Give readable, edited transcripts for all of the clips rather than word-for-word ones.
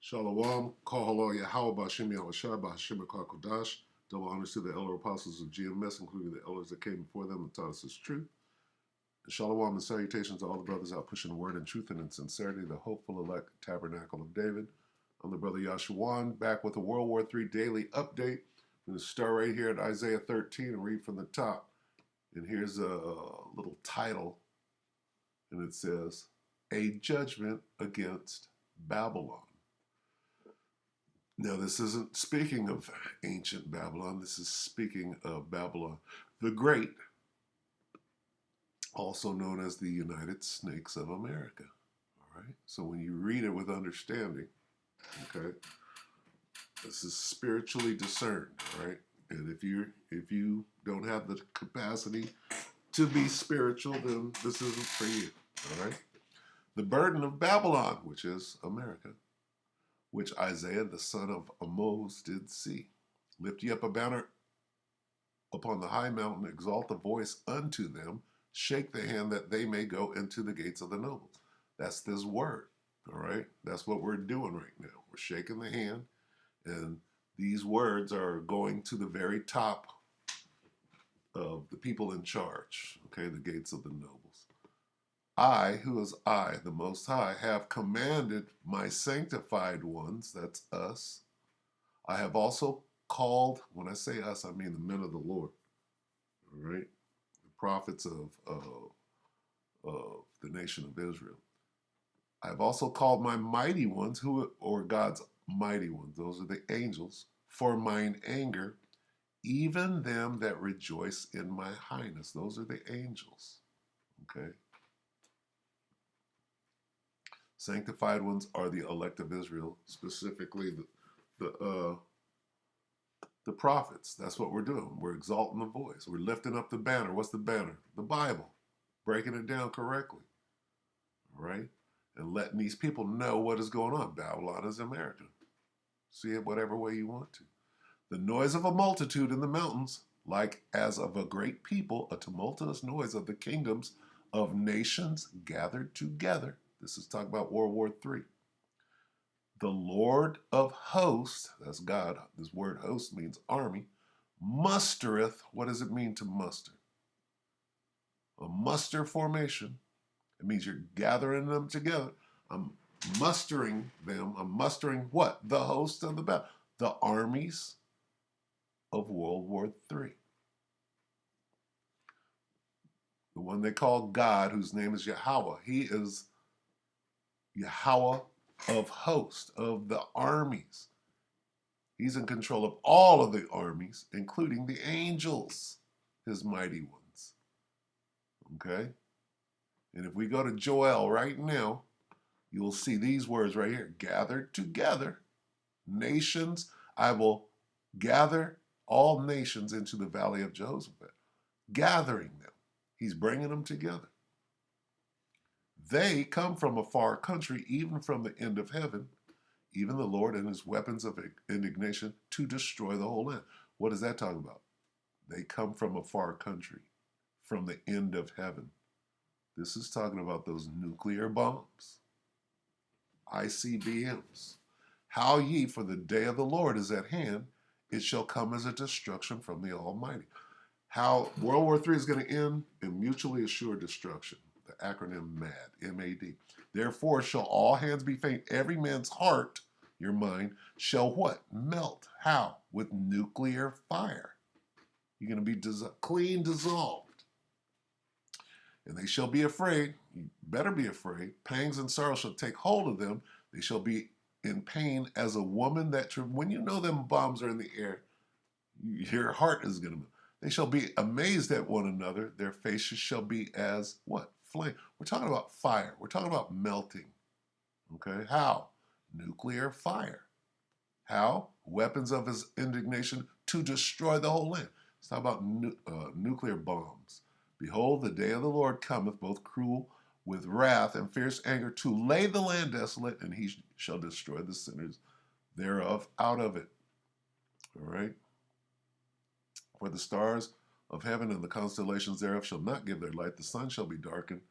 Shalom, Kahalo Yahweh Bashim Yahushua Bashim Kodash. Double honors to the elder apostles of GMS, including the elders that came before them and taught us this truth. And shalom and salutations to all the brothers out pushing the word in truth and in sincerity, the hopeful elect tabernacle of David. I'm the brother Yashuan, back with a World War III daily update. I'm going to start right here at Isaiah 13 and read from the top. And here's a little title, and it says, A Judgment Against Babylon. Now, this isn't speaking of ancient Babylon. This is speaking of Babylon the Great, also known as the United Snakes of America. All right. So when you read it with understanding, okay, this is spiritually discerned. All right. And if you don't have the capacity to be spiritual, then this isn't for you. All right. The burden of Babylon, which is America, which Isaiah the son of Amoz did see. Lift ye up a banner upon the high mountain, exalt the voice unto them, shake the hand that they may go into the gates of the nobles. That's this word, all right? That's what we're doing right now. We're shaking the hand, and these words are going to the very top of the people in charge, okay, the gates of the nobles. I, who is I, the Most High, have commanded my sanctified ones, that's us. I have also called, when I say us, I mean the men of the Lord, all right? The prophets of the nation of Israel. I have also called my mighty ones, or God's mighty ones, those are the angels, for mine anger, even them that rejoice in my highness. Those are the angels, okay? Sanctified ones are the elect of Israel, specifically the prophets. That's what we're doing. We're exalting the voice. We're lifting up the banner. What's the banner? The Bible. Breaking it down correctly. All right? And letting these people know what is going on. Babylon is America. See it whatever way you want to. The noise of a multitude in the mountains, like as of a great people, a tumultuous noise of the kingdoms of nations gathered together. This is talking about World War III. The Lord of hosts, that's God, this word host means army, mustereth. What does it mean to muster? A muster formation. It means you're gathering them together. I'm mustering them. I'm mustering what? The host of the battle. The armies of World War III. The one they call God, whose name is Yahweh. He is Yahweh of hosts, of the armies. He's in control of all of the armies, including the angels, his mighty ones. Okay? And if we go to Joel right now, you'll see these words right here. Gathered together, nations, I will gather all nations into the valley of Jehoshaphat. Gathering them. He's bringing them together. They come from a far country, even from the end of heaven, even the Lord and his weapons of indignation to destroy the whole land. What is that talking about? They come from a far country, from the end of heaven. This is talking about those nuclear bombs, ICBMs. How ye, for the day of the Lord is at hand, it shall come as a destruction from the Almighty. How World War III is going to end in mutually assured destruction. The acronym MAD, M-A-D. Therefore shall all hands be faint. Every man's heart, your mind, shall what? Melt. How? With nuclear fire. You're going to be clean dissolved. And they shall be afraid. You better be afraid. Pangs and sorrow shall take hold of them. They shall be in pain as a woman that, when you know them bombs are in the air, your heart is going to move. They shall be amazed at one another. Their faces shall be as what? Flame. We're talking about fire. We're talking about melting. Okay? How? Nuclear fire. How? Weapons of his indignation to destroy the whole land. It's talking about nuclear bombs. Behold, the day of the Lord cometh, both cruel with wrath and fierce anger, to lay the land desolate, and he shall destroy the sinners thereof out of it. All right? For the stars of heaven and the constellations thereof shall not give their light. The sun shall be darkened.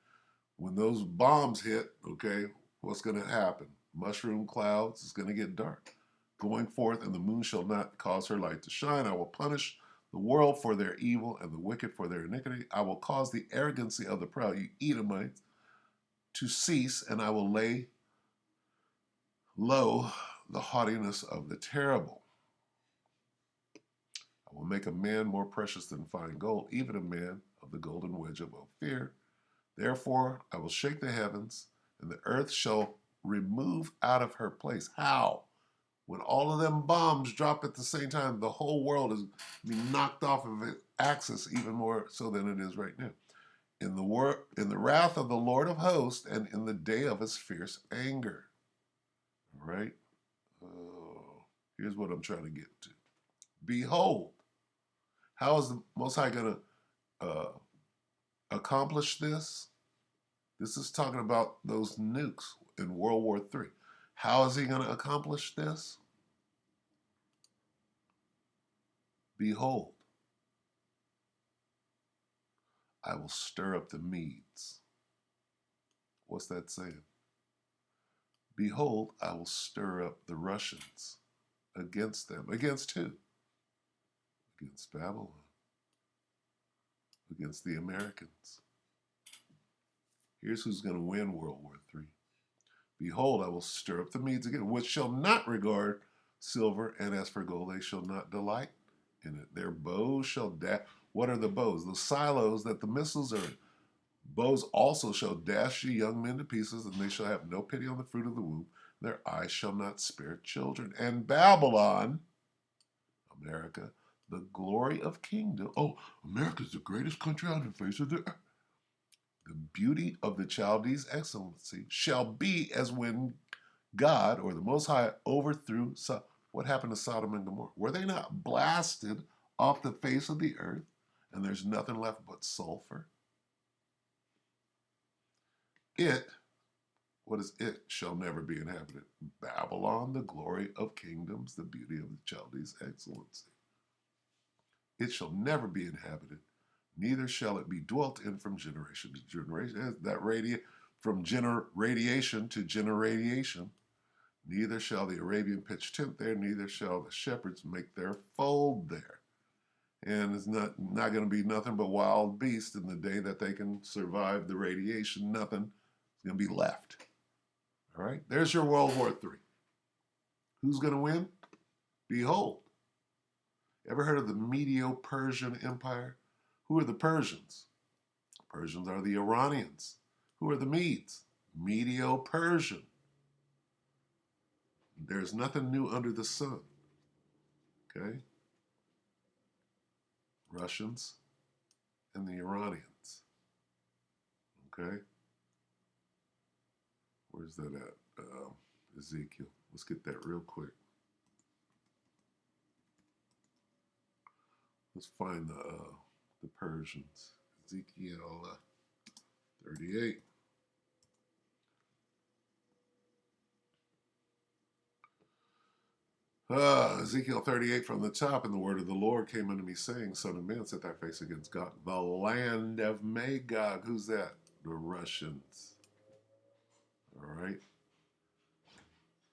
When those bombs hit, okay, what's going to happen? mushroom clouds. It's going to get dark. Going forth, and the moon shall not cause her light to shine. I will punish the world for their evil and the wicked for their iniquity. I will cause the arrogancy of the proud, you Edomites, to cease, and I will lay low the haughtiness of the terrible. I will make a man more precious than fine gold, even a man of the golden wedge of Ophir. Therefore, I will shake the heavens, and the earth shall remove out of her place. How? When all of them bombs drop at the same time, the whole world is being knocked off of its axis even more so than it is right now. In the wrath of the Lord of hosts, and in the day of his fierce anger. All right? Oh, here's what I'm trying to get to. Behold, how is the Most High going to accomplish this? This is talking about those nukes in World War III. How is he going to accomplish this? Behold, I will stir up the Medes. What's that saying? Behold, I will stir up the Russians against them. Against who? Against Babylon. Against the Americans. Here's who's going to win World War III. Behold, I will stir up the Medes again, which shall not regard silver, and as for gold, they shall not delight in it. Their bows shall dash. What are the bows? The silos that the missiles are in. Bows also shall dash ye young men to pieces, and they shall have no pity on the fruit of the womb. Their eyes shall not spare children. And Babylon, America, the glory of kingdom. Oh, America's the greatest country on the face of the earth. The beauty of the Chaldees' excellency shall be as when God, or the Most High, overthrew. What happened to Sodom and Gomorrah? Were they not blasted off the face of the earth, and there's nothing left but sulfur? What is it? Shall never be inhabited. Babylon, the glory of kingdoms, the beauty of the Chaldees' excellency. It shall never be inhabited, neither shall it be dwelt in from generation to generation. That from radiation to generation. Neither shall the Arabian pitch tent there, neither shall the shepherds make their fold there. And it's not going to be nothing but wild beasts in the day that they can survive the radiation. Nothing is going to be left. All right, there's your World War III. Who's going to win? Behold. Ever heard of the Medo-Persian Empire? Who are the Persians? Persians are the Iranians. Who are the Medes? Medo-Persian. There's nothing new under the sun. Okay? Russians and the Iranians. Okay? Where's that at? Ezekiel. Let's get that real quick. Let's find the Persians. Ezekiel 38. Ezekiel 38 from the top, and the word of the Lord came unto me, saying, Son of man, set thy face against God, the land of Magog. Who's that? The Russians. All right.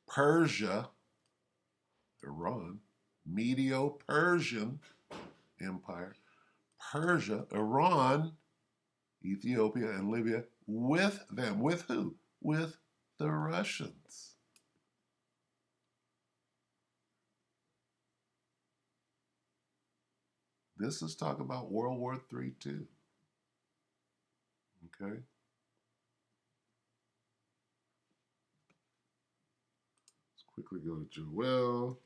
Persia, Iran, Medo-Persian Empire, Persia, Iran, Ethiopia, and Libya, with them. With who? With the Russians. This is talk about World War III too. Okay? Let's quickly go to Joel.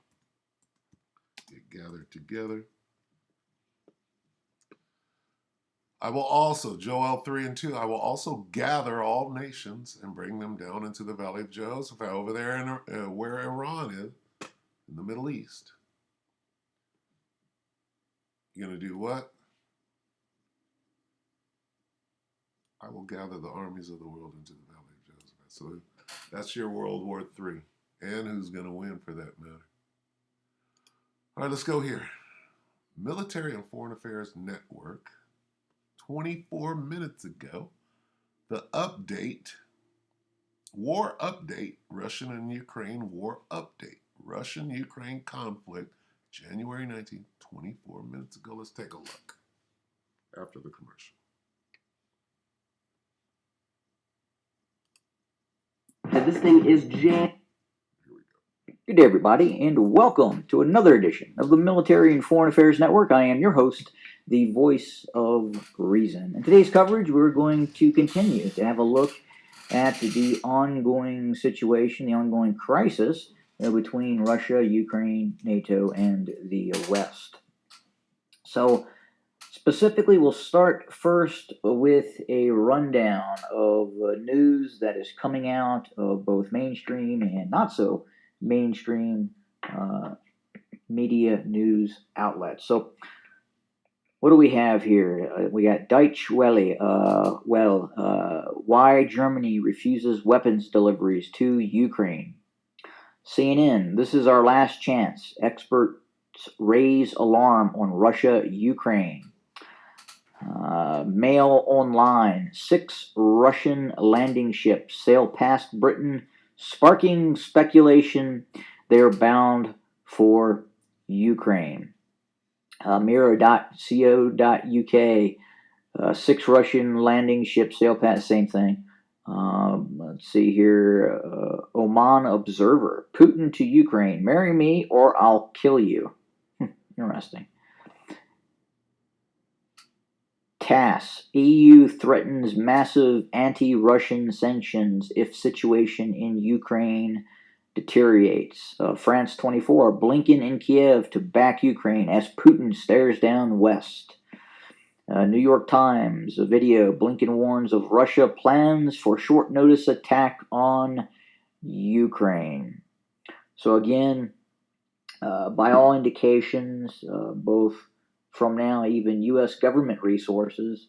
Get gathered together. I will also, Joel 3 and 2, I will also gather all nations and bring them down into the valley of Jehoshaphat over there in where Iran is, in the Middle East. You're going to do what? I will gather the armies of the world into the valley of Jehoshaphat. So that's your World War III. And who's going to win for that matter? All right, let's go here. Military and Foreign Affairs Network, 24 minutes ago, the update War update, Russian and Ukraine war update. Russian-Ukraine conflict, January 19th, 24 minutes ago. Let's take a look after the commercial. This thing is jam. Good day, everybody, and welcome to another edition of the Military and Foreign Affairs Network. I am your host, the voice of reason. In today's coverage, we're going to continue to have a look at the ongoing situation, the ongoing crisis between Russia, Ukraine, NATO, and the West. So, specifically, we'll start first with a rundown of news that is coming out of both mainstream and not so mainstream media news outlets. So, what do we have here? We got Deutsche Welle. Why Germany refuses weapons deliveries to Ukraine. CNN, this is our last chance. Experts raise alarm on Russia, Ukraine. Mail Online, 6 Russian landing ships sail past Britain, sparking speculation they are bound for Ukraine. Mirror.co.uk, 6 Russian landing ships sail past, same thing. Let's see here. Oman Observer, Putin to Ukraine, marry me or I'll kill you. Interesting. TASS, EU threatens massive anti-Russian sanctions if situation in Ukraine deteriorates. France 24, Blinken in Kiev to back Ukraine as Putin stares down West. New York Times, a video, Blinken warns of Russia plans for short notice attack on Ukraine. So again, by all indications, both from now even U.S. government resources,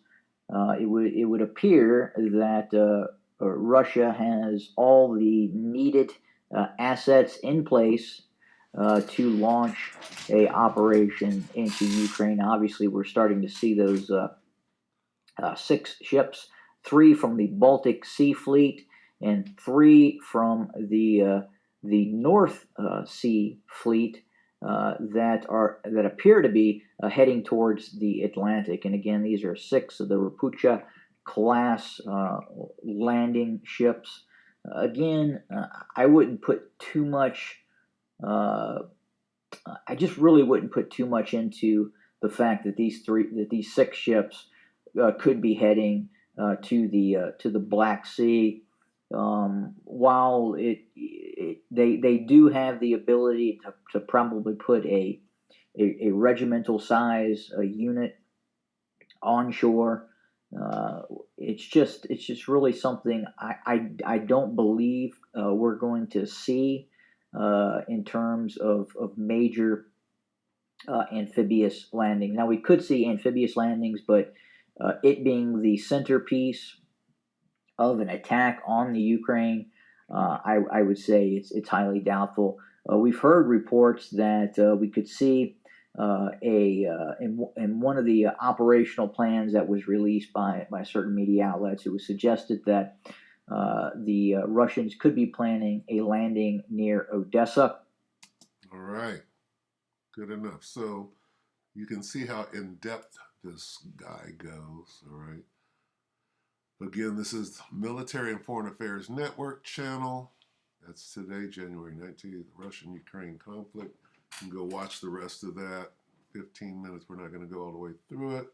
it would appear that Russia has all the needed assets in place to launch a operation into Ukraine. Obviously, we're starting to see those 6 ships, 3 from the Baltic Sea Fleet and 3 from the North Sea Fleet that appear to be heading towards the Atlantic. And again, these are 6 of the Rapucha class landing ships. Again, I wouldn't put too much. I just really wouldn't put too much into the fact that these 6 ships could be heading to the Black Sea. While they do have the ability to probably put a regimental size unit onshore, it's just really something I don't believe we're going to see in terms of major amphibious landings. Now we could see amphibious landings, but it being the centerpiece of an attack on the Ukraine, I would say it's highly doubtful. We've heard reports that we could see in one of the operational plans that was released by certain media outlets, it was suggested that the Russians could be planning a landing near Odessa. All right, good enough. So you can see how in-depth this guy goes, all right? Again, this is Military and Foreign Affairs Network channel. That's today, January 19th, Russian-Ukraine conflict. You can go watch the rest of that. 15 minutes, we're not going to go all the way through it.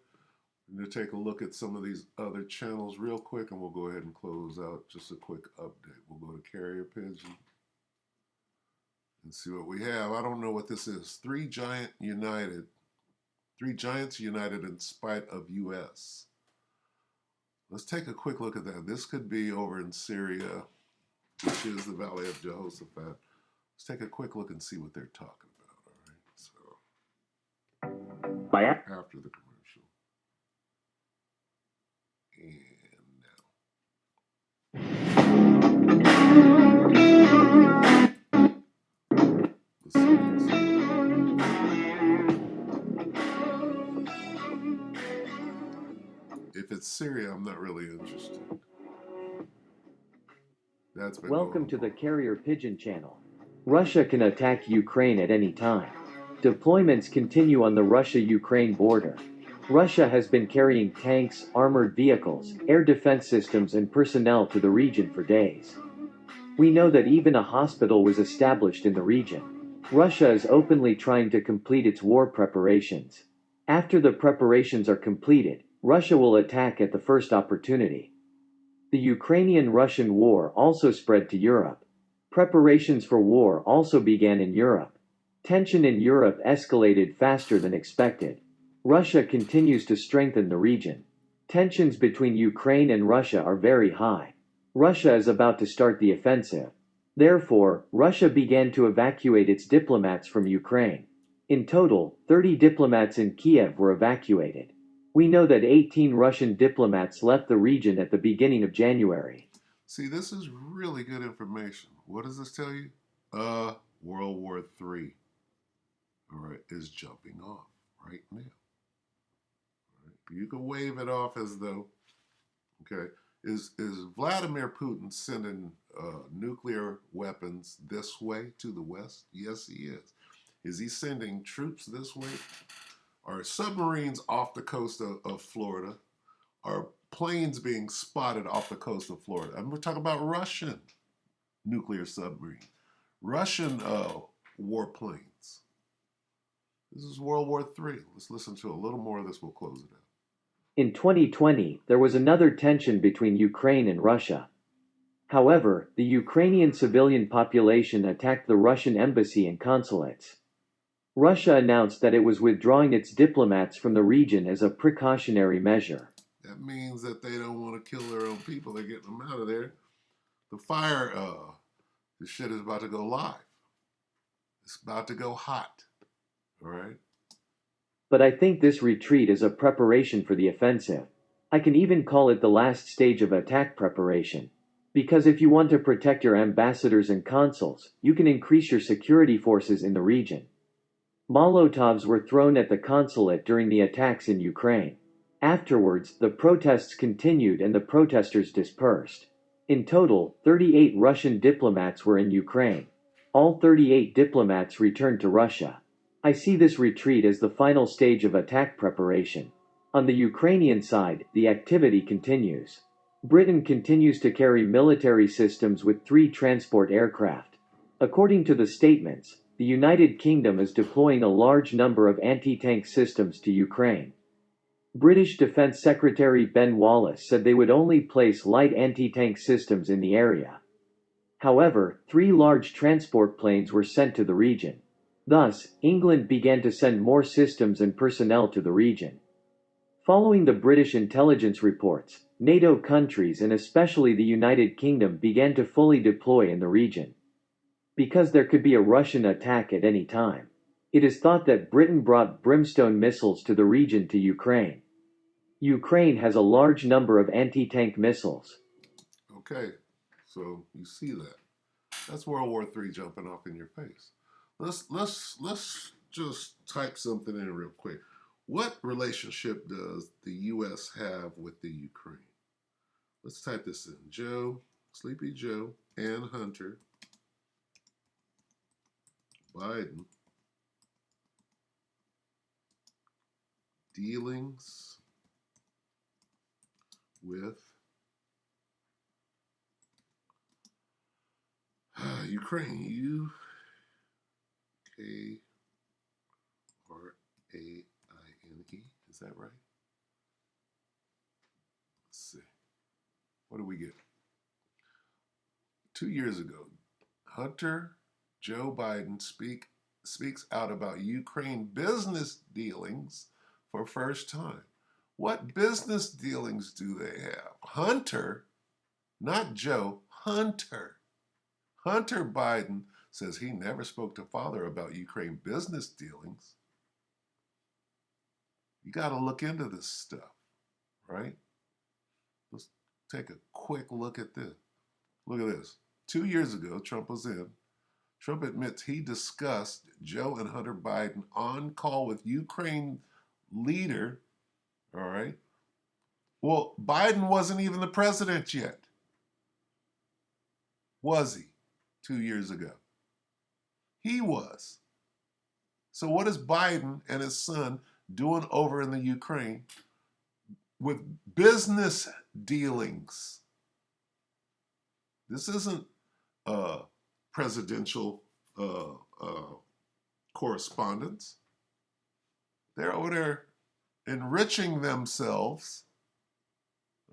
We're going to take a look at some of these other channels real quick, and we'll go ahead and close out. Just a quick update. We'll go to Carrier Pigeon and see what we have. I don't know what this is. 3 giants united in spite of U.S. Let's take a quick look at that. This could be over in Syria, which is the Valley of Jehoshaphat. Let's take a quick look and see what they're talking about. All right. So after the commercial. And now. If it's Syria, I'm not really interested. That's been Welcome going to the for. Carrier Pigeon channel. Russia can attack Ukraine at any time. Deployments continue on the Russia-Ukraine border. Russia has been carrying tanks, armored vehicles, air defense systems and personnel to the region for days. We know that even a hospital was established in the region. Russia is openly trying to complete its war preparations. After the preparations are completed, Russia will attack at the first opportunity. The Ukrainian-Russian war also spread to Europe. Preparations for war also began in Europe. Tension in Europe escalated faster than expected. Russia continues to strengthen the region. Tensions between Ukraine and Russia are very high. Russia is about to start the offensive. Therefore, Russia began to evacuate its diplomats from Ukraine. In total, 30 diplomats in Kiev were evacuated. We know that 18 Russian diplomats left the region at the beginning of January. See, this is really good information. What does this tell you? World War III, all right, is jumping off right now. You can wave it off as though, okay, is Vladimir Putin sending nuclear weapons this way to the West? Yes, he is. Is he sending troops this way? Are submarines off the coast of Florida? Are planes being spotted off the coast of Florida? And we're talking about Russian nuclear submarines, Russian warplanes. This is World War III. Let's listen to a little more of this. We'll close it out. In 2020, there was another tension between Ukraine and Russia. However, the Ukrainian civilian population attacked the Russian embassy and consulates. Russia announced that it was withdrawing its diplomats from the region as a precautionary measure. That means that they don't want to kill their own people. They're getting them out of there. The fire, the shit is about to go live. It's about to go hot. All right. But I think this retreat is a preparation for the offensive. I can even call it the last stage of attack preparation. Because if you want to protect your ambassadors and consuls, you can increase your security forces in the region. Molotovs were thrown at the consulate during the attacks in Ukraine. Afterwards, the protests continued and the protesters dispersed. In total, 38 Russian diplomats were in Ukraine. All 38 diplomats returned to Russia. I see this retreat as the final stage of attack preparation. On the Ukrainian side, the activity continues. Britain continues to carry military systems with 3 transport aircraft. According to the statements, the United Kingdom is deploying a large number of anti-tank systems to Ukraine. British Defence Secretary Ben Wallace said they would only place light anti-tank systems in the area. However, 3 large transport planes were sent to the region. Thus, England began to send more systems and personnel to the region. Following the British intelligence reports, NATO countries and especially the United Kingdom began to fully deploy in the region. Because there could be a Russian attack at any time. It is thought that Britain brought brimstone missiles to the region to Ukraine. Ukraine has a large number of anti-tank missiles. Okay. So you see that. That's World War III jumping off in your face. Let's just type something in real quick. What relationship does the U.S. have with the Ukraine? Let's type this in. Joe, Sleepy Joe, and Hunter Biden dealings with Ukraine. Ukraine. Is that right? Let's see. What do we get? 2 years ago, Hunter Joe Biden speaks out about Ukraine business dealings for first time. What business dealings do they have? Hunter, not Joe, Hunter. Hunter Biden says he never spoke to father about Ukraine business dealings. You got to look into this stuff, right? Let's take a quick look at this. Look at this. 2 years ago, Trump was in. Trump admits he discussed Joe and Hunter Biden on call with Ukraine leader. All right. Well, Biden wasn't even the president yet. Was he 2 years ago? He was. So what is Biden and his son doing over in the Ukraine with business dealings? This isn't presidential correspondence. They're over there enriching themselves,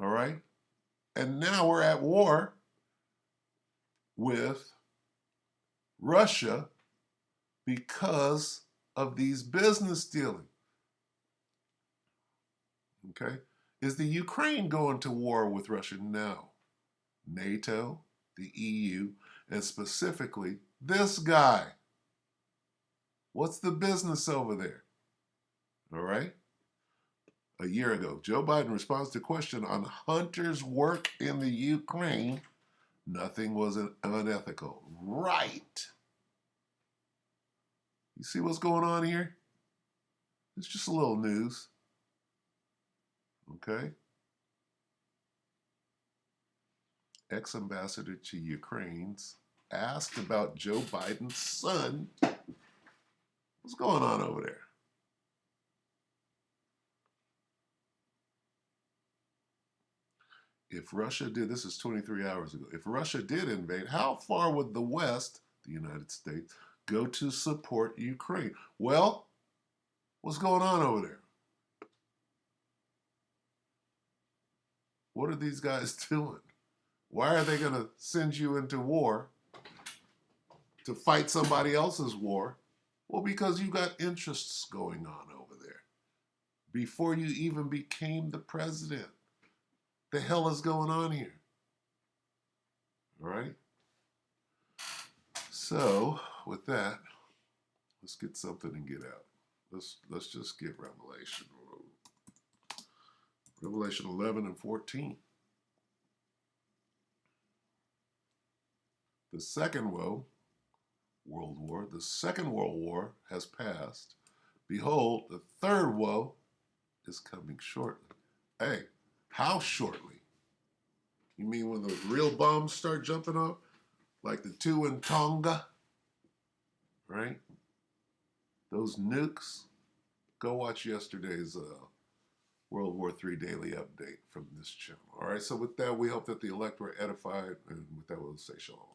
all right? And now we're at war with Russia because of these business dealings. Okay? Is the Ukraine going to war with Russia? No. NATO, the EU, and specifically this guy. What's the business over there? All right? A year ago, Joe Biden responds to a question on Hunter's work in the Ukraine. Nothing was unethical. Right. You see what's going on here? It's just a little news. Okay? Ex-ambassador to Ukraine's asked about Joe Biden's son. What's going on over there? If Russia did, this is 23 hours ago, if Russia did invade, how far would the West, the United States, go to support Ukraine? Well, what's going on over there? What are these guys doing? Why are they going to send you into war to fight somebody else's war? Well, because you got interests going on over there before you even became the president. The hell is going on here? All right? So, with that, let's get something and get out. Let's just get Revelation. Revelation 11 and 14. The second world war, the second world war has passed. Behold, the third woe is coming shortly. Hey, how shortly? You mean when those real bombs start jumping off? Like the two in Tonga? Right? Those nukes? Go watch yesterday's World War III Daily update from this channel. All right, so with that, we hope that the elect were edified, and with that, we'll say shalom.